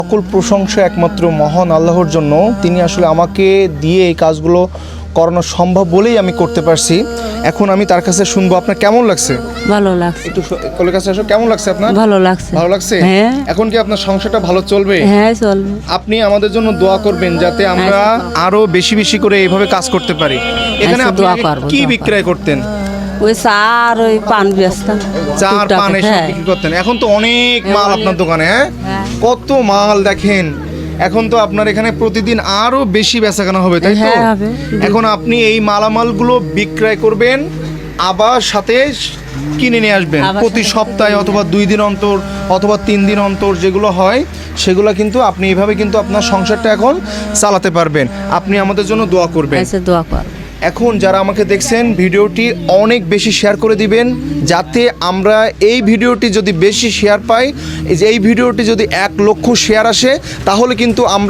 সকল প্রশংসা একমাত্র মহান আল্লাহর জন্য। তিনি আসলে আমাকে দিয়ে এই কাজগুলো করানো সম্ভব বলেই আমি করতে পারছি। এখন আমি তার কাছে শুনবো আপনার কেমন লাগছে। ভালো লাগছে। একটু কোলের কাছে আসো, কেমন লাগছে আপনার? ভালো লাগছে। ভালো লাগছে? হ্যাঁ। এখন কি আপনার সংসারটা ভালো চলবে? হ্যাঁ চলবে। আপনি আমাদের জন্য দোয়া করবেন যাতে আমরা আরো বেশি বেশি করে এইভাবে কাজ করতে পারি। এখানে আপনি দোয়া আগে করবো, কি দোয়া বিক্রয় করতেন? ওই চা আর ওই পান বেচতাম। চার টুকটাক, পান এসব হ্যাঁ। বিক্রি করতেন। এখন তো অনেক মাল অনেক। আপনার দোকানে, হ্যাঁ? হ্যাঁ। কত মাল দেখেন। এখন তো আপনার এখানে প্রতিদিন আরো বেশি বেচাকেনা হবে, তাই তো? হ্যাঁ, হবে। এখন আপনি এই মালামালগুলো বিক্রয় করবেন, আবার সাথে কিনে নিয়ে আসবেন আবার প্রতি সাথে সপ্তাহে অথবা 2 দিন অন্তর অথবা 3 দিন অন্তর যেগুলো হয় সেগুলো কিন্তু আপনি এইভাবে কিন্তু আপনার সংসারটা এখন চালাতে পারবেন। আপনি আমাদের জন্য দোয়া করবেন। এসে দোয়া করবো। এখন যারা আমাকে দেখছেন ভিডিওটি অনেক বেশি শেয়ার করে দিবেন, যাতে আমরা এই ভিডিওটি যদি বেশি শেয়ার পাই, এই ভিডিওটি যদি 1 লক্ষ শেয়ার আসে তাহলে কিন্তু আমরা